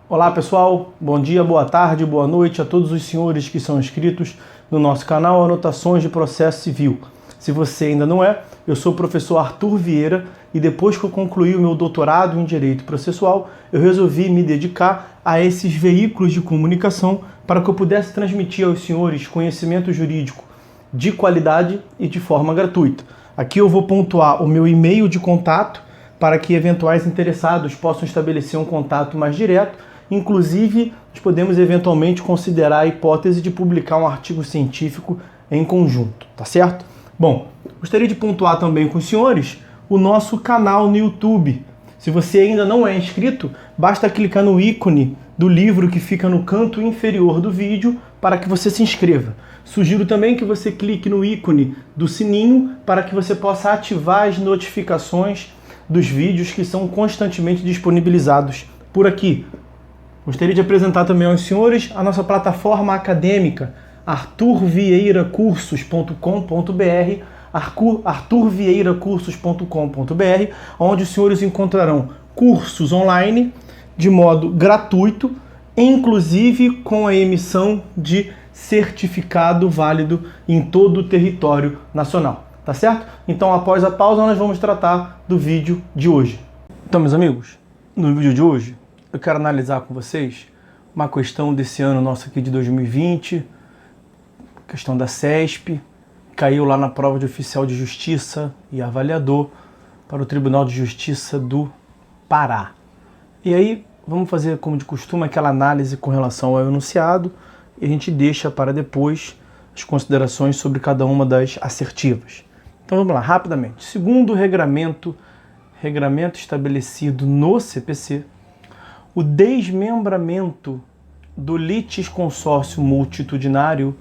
Olá pessoal, bom dia, boa tarde, boa noite a todos os senhores que são inscritos no nosso canal Anotações de Processo Civil. Se você ainda não é, eu sou o professor Arthur Vieira e depois que eu concluí o meu doutorado em Direito Processual, eu resolvi me dedicar a esses veículos de comunicação para que eu pudesse transmitir aos senhores conhecimento jurídico de qualidade e de forma gratuita. Aqui eu vou pontuar o meu e-mail de contato para que eventuais interessados possam estabelecer um contato mais direto. Inclusive, nós podemos eventualmente considerar a hipótese de publicar um artigo científico em conjunto, tá certo? Bom, gostaria de pontuar também com os senhores o nosso canal no YouTube. Se você ainda não é inscrito, basta clicar no ícone do livro que fica no canto inferior do vídeo para que você se inscreva. Sugiro também que você clique no ícone do sininho para que você possa ativar as notificações dos vídeos que são constantemente disponibilizados por aqui. Gostaria de apresentar também aos senhores a nossa plataforma acadêmica, arturvieiracursos.com.br, arturvieiracursos.com.br, onde os senhores encontrarão cursos online de modo gratuito, inclusive com a emissão de certificado válido em todo o território nacional. Tá certo? Então, após a pausa, nós vamos tratar do vídeo de hoje. Então, meus amigos, no vídeo de hoje, eu quero analisar com vocês uma questão desse ano nosso aqui de 2020, questão da CESP, caiu lá na prova de oficial de justiça e avaliador para o Tribunal de Justiça do Pará. E aí, vamos fazer, como de costume, aquela análise com relação ao enunciado e a gente deixa para depois as considerações sobre cada uma das assertivas. Então vamos lá, rapidamente. Segundo o regramento estabelecido no CPC, o desmembramento do litisconsórcio multitudinário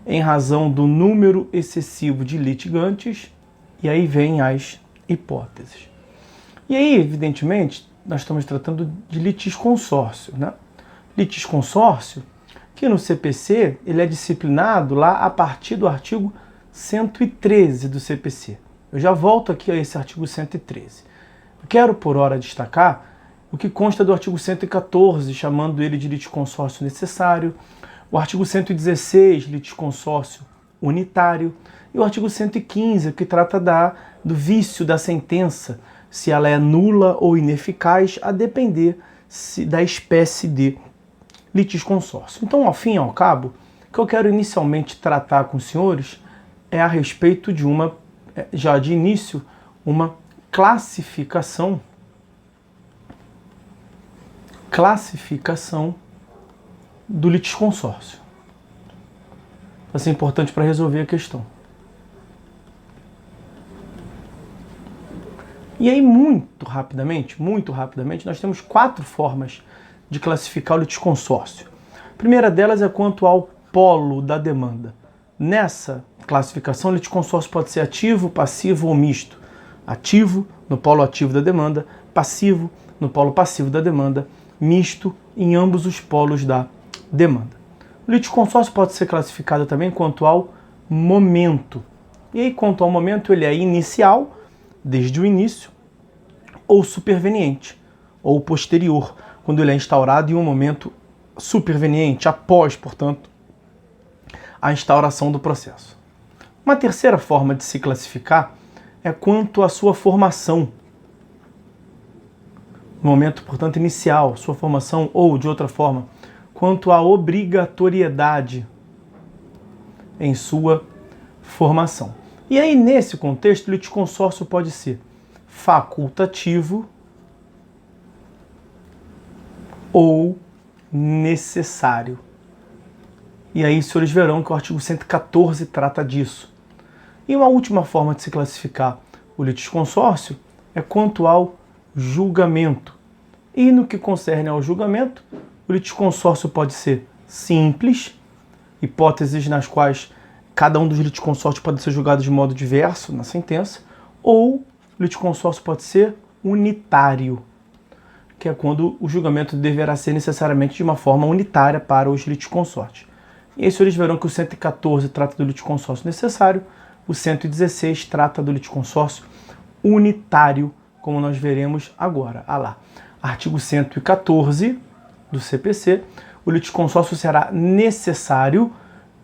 em razão do número excessivo de litigantes, e aí vem as hipóteses. E aí, evidentemente, nós estamos tratando de litisconsórcio, né? Litisconsórcio, que no CPC ele é disciplinado lá a partir do artigo 113 do CPC. Eu já volto aqui a esse artigo 113. Eu quero, por hora, destacar o que consta do artigo 114, chamando ele de litisconsórcio necessário, o artigo 116, litisconsórcio unitário, e o artigo 115, que trata do vício da sentença, se ela é nula ou ineficaz, a depender da espécie de litisconsórcio. Então, ao fim e ao cabo, o que eu quero inicialmente tratar com os senhores é a respeito de já de início, uma classificação do litisconsórcio. Vai ser importante para resolver a questão. E aí, muito rapidamente, nós temos 4 formas de classificar o litisconsórcio. A primeira delas é quanto ao polo da demanda. Nessa classificação, o litisconsórcio pode ser ativo, passivo ou misto. Ativo, no polo ativo da demanda, passivo, no polo passivo da demanda, misto em ambos os polos da demanda. O litisconsórcio pode ser classificado também quanto ao momento. E aí, quanto ao momento, ele é inicial, desde o início, ou superveniente, ou posterior, quando ele é instaurado em um momento superveniente, após, portanto, a instauração do processo. Uma terceira forma de se classificar é quanto à sua formação. No momento, portanto, inicial, sua formação, ou, de outra forma, quanto à obrigatoriedade em sua formação. E aí, nesse contexto, o litisconsórcio pode ser facultativo ou necessário. E aí, os senhores verão que o artigo 114 trata disso. E uma última forma de se classificar o litisconsórcio é quanto ao julgamento. E no que concerne ao julgamento, o litisconsórcio pode ser simples, hipóteses nas quais cada um dos litisconsórcios pode ser julgado de modo diverso na sentença, ou o litisconsórcio pode ser unitário, que é quando o julgamento deverá ser necessariamente de uma forma unitária para os litisconsórcios. E aí, senhores verão que o 114 trata do litisconsórcio necessário, o 116 trata do litisconsórcio unitário, como nós veremos agora. Artigo 114 do CPC, o litisconsórcio será necessário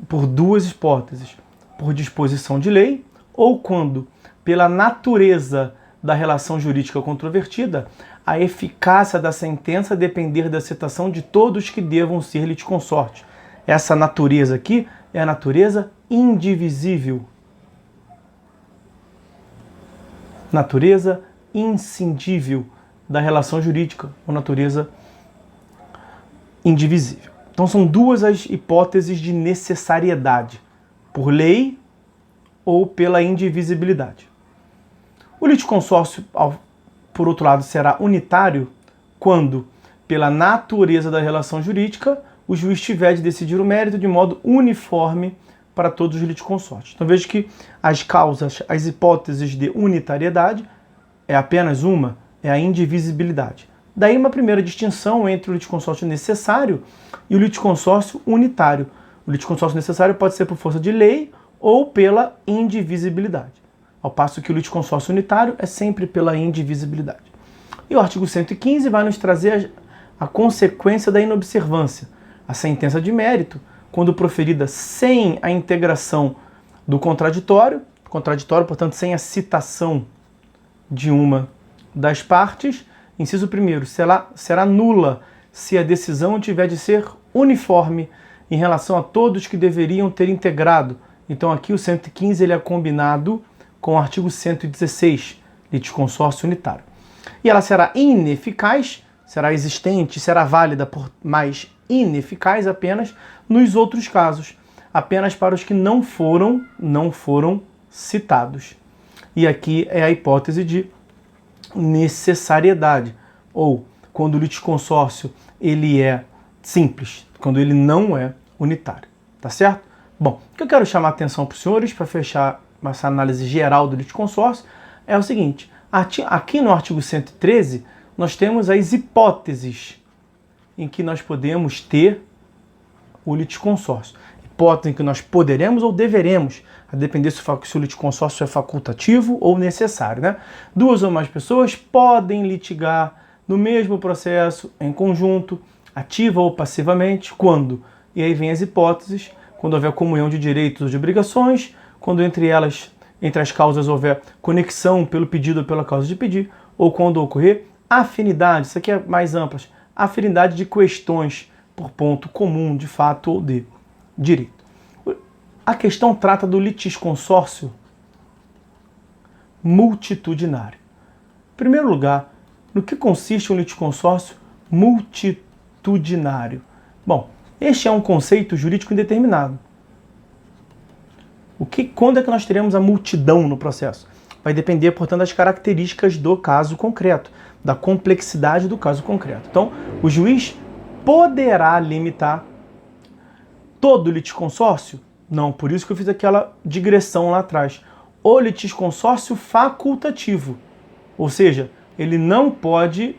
por duas hipóteses: por disposição de lei ou quando, pela natureza da relação jurídica controvertida, a eficácia da sentença depender da citação de todos que devam ser litisconsortes. Essa natureza aqui é a natureza indivisível. Natureza inscindível da relação jurídica, ou natureza indivisível. Então são duas as hipóteses de necessariedade, por lei ou pela indivisibilidade. O litisconsórcio, por outro lado, será unitário quando, pela natureza da relação jurídica, o juiz tiver de decidir o mérito de modo uniforme para todos os litisconsortes. Então veja que as causas, as hipóteses de unitariedade é apenas uma, é a indivisibilidade. Daí uma primeira distinção entre o litisconsórcio necessário e o litisconsórcio unitário. O litisconsórcio necessário pode ser por força de lei ou pela indivisibilidade, ao passo que o litisconsórcio unitário é sempre pela indivisibilidade. E o artigo 115 vai nos trazer a consequência da inobservância, a sentença de mérito, quando proferida sem a integração do contraditório, portanto, sem a citação de uma das partes. Inciso 1º, será nula se a decisão tiver de ser uniforme em relação a todos que deveriam ter integrado. Então aqui o 115 ele é combinado com o artigo 116, litisconsórcio unitário. E ela será ineficaz, será existente, será válida, mas ineficaz apenas nos outros casos, apenas para os que não foram citados. E aqui é a hipótese de necessariedade, ou quando o litisconsórcio ele é simples, quando ele não é unitário, tá certo? Bom, o que eu quero chamar a atenção para os senhores, para fechar essa análise geral do litisconsórcio, é o seguinte: aqui no artigo 113, nós temos as hipóteses em que nós podemos ter o litisconsórcio. Hipótese em que nós poderemos ou deveremos, a depender se o litisconsórcio é facultativo ou necessário, né? Duas ou mais pessoas podem litigar no mesmo processo, em conjunto, ativa ou passivamente, quando? E aí vem as hipóteses: quando houver comunhão de direitos ou de obrigações, quando entre as causas houver conexão pelo pedido ou pela causa de pedir, ou quando ocorrer afinidade, isso aqui é mais amplo, afinidade de questões por ponto comum de fato ou de direito. A questão trata do litisconsórcio multitudinário. Em primeiro lugar, no que consiste um litisconsórcio multitudinário? Bom, este é um conceito jurídico indeterminado. Quando é que nós teremos a multidão no processo? Vai depender, portanto, das características do caso concreto, da complexidade do caso concreto. Então, o juiz poderá limitar todo o litisconsórcio? Não, por isso que eu fiz aquela digressão lá atrás. O litisconsórcio facultativo, ou seja, ele não pode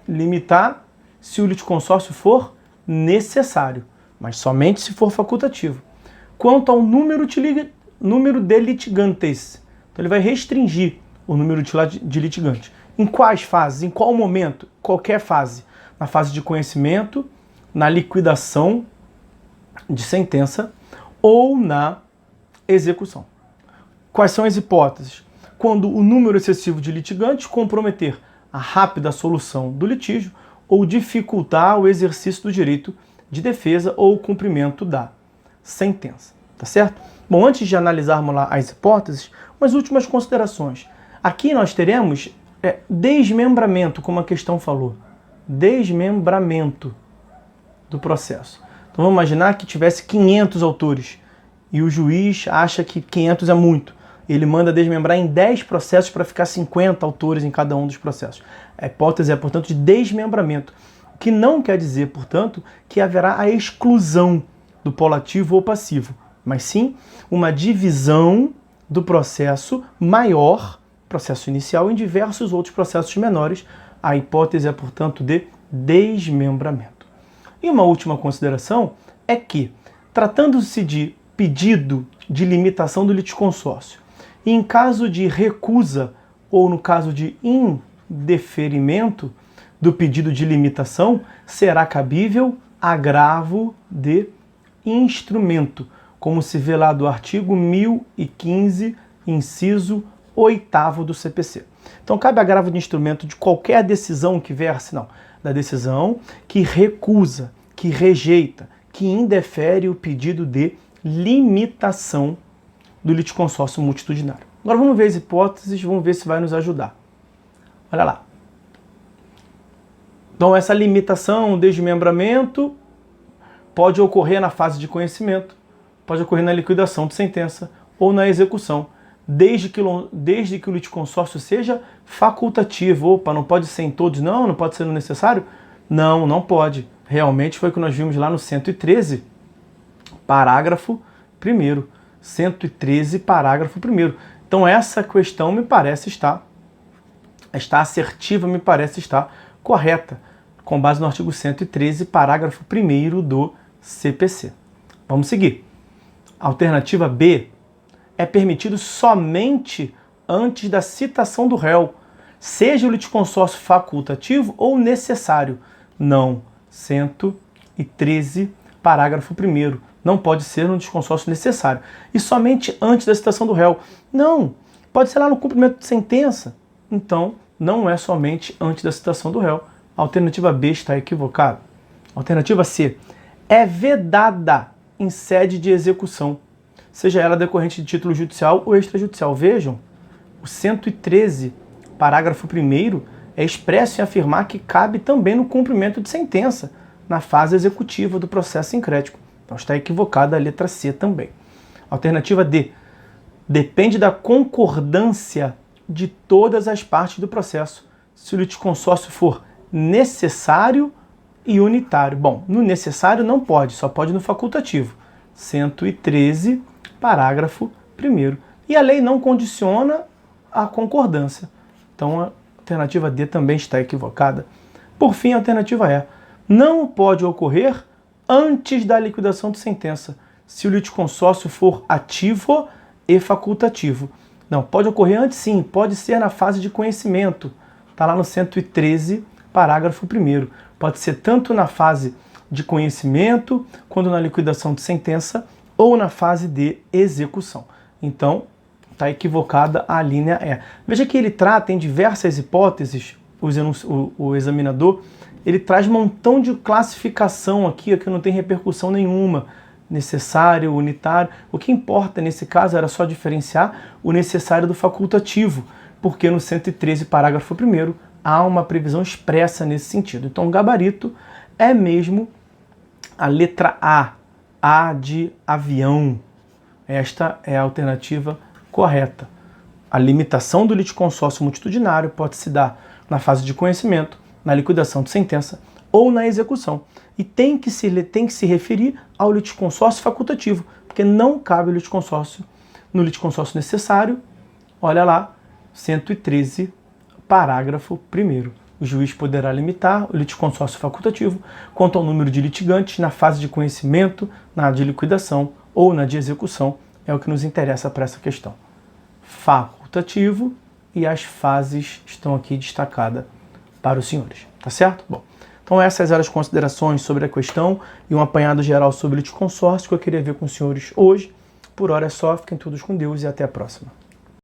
limitar se o litisconsórcio for necessário, mas somente se for facultativo. Quanto ao número de litigantes, então ele vai restringir o número de litigantes. Em quais fases? Em qual momento? Qualquer fase. Na fase de conhecimento, na liquidação de sentença ou na execução. Quais são as hipóteses? Quando o número excessivo de litigantes comprometer a rápida solução do litígio ou dificultar o exercício do direito de defesa ou o cumprimento da sentença, tá certo? Bom, antes de analisarmos lá as hipóteses, umas últimas considerações. Aqui nós teremos desmembramento, como a questão falou, desmembramento do processo. Então vamos imaginar que tivesse 500 autores e o juiz acha que 500 é muito. Ele manda desmembrar em 10 processos para ficar 50 autores em cada um dos processos. A hipótese é, portanto, de desmembramento, o que não quer dizer, portanto, que haverá a exclusão do polo ativo ou passivo, mas sim uma divisão do processo maior, processo inicial, em diversos outros processos menores. A hipótese é, portanto, de desmembramento. E uma última consideração é que, tratando-se de pedido de limitação do litisconsórcio, e em caso de recusa ou no caso de indeferimento, do pedido de limitação, será cabível agravo de instrumento, como se vê lá do artigo 1015, inciso 8º do CPC. Então, cabe agravo de instrumento de qualquer decisão que verse, não, da decisão que recusa, que rejeita, que indefere o pedido de limitação do litisconsórcio multitudinário. Agora vamos ver as hipóteses, vamos ver se vai nos ajudar. Olha lá. Então, essa limitação, desmembramento, pode ocorrer na fase de conhecimento, pode ocorrer na liquidação de sentença ou na execução, desde que o litisconsórcio seja facultativo. Opa, não pode ser em todos? Não pode ser no necessário? Não, não pode. Realmente foi o que nós vimos lá no 113, parágrafo 1º. 113, parágrafo 1º. Então essa questão me parece estar assertiva, me parece estar correta, com base no artigo 113, parágrafo 1º do CPC. Vamos seguir. Alternativa B, é permitido somente antes da citação do réu, seja o litisconsórcio facultativo ou necessário. Não. 113, parágrafo 1º. Não pode ser um litisconsórcio necessário. E somente antes da citação do réu. Não. Pode ser lá no cumprimento de sentença. Então, não é somente antes da citação do réu. A alternativa B está equivocada. Alternativa C, é vedada em sede de execução, seja ela decorrente de título judicial ou extrajudicial. Vejam, o 113, parágrafo 1º, é expresso em afirmar que cabe também no cumprimento de sentença, na fase executiva do processo sincrético. Então está equivocada a letra C também. Alternativa D, depende da concordância de todas as partes do processo, se o litisconsórcio for necessário e unitário. Bom, no necessário não pode, só pode no facultativo. 113, parágrafo 1º. E a lei não condiciona a concordância. Então a alternativa D também está equivocada. Por fim, a alternativa E, não pode ocorrer antes da liquidação de sentença, se o litisconsórcio for ativo e facultativo. Não, pode ocorrer antes sim, pode ser na fase de conhecimento. Está lá no 113, parágrafo 1º. Pode ser tanto na fase de conhecimento, quanto na liquidação de sentença, ou na fase de execução. Então, está equivocada a linha E. Veja que ele trata em diversas hipóteses, o examinador, ele traz um montão de classificação aqui, que não tem repercussão nenhuma. Necessário, unitário. O que importa nesse caso era só diferenciar o necessário do facultativo, porque no 113, parágrafo 1º, há uma previsão expressa nesse sentido. Então, o gabarito é mesmo a letra A de avião. Esta é a alternativa correta. A limitação do litisconsórcio multitudinário pode se dar na fase de conhecimento, na liquidação de sentença ou na execução. E tem que se referir ao litisconsórcio facultativo, porque não cabe o litisconsórcio no litisconsórcio necessário. Olha lá, 113, parágrafo 1º. O juiz poderá limitar o litisconsórcio facultativo quanto ao número de litigantes na fase de conhecimento, na de liquidação ou na de execução. É o que nos interessa para essa questão. Facultativo, e as fases estão aqui destacadas para os senhores. Tá certo? Bom, então essas eram as considerações sobre a questão e um apanhado geral sobre o litisconsórcio que eu queria ver com os senhores hoje. Por hora é só, fiquem todos com Deus e até a próxima.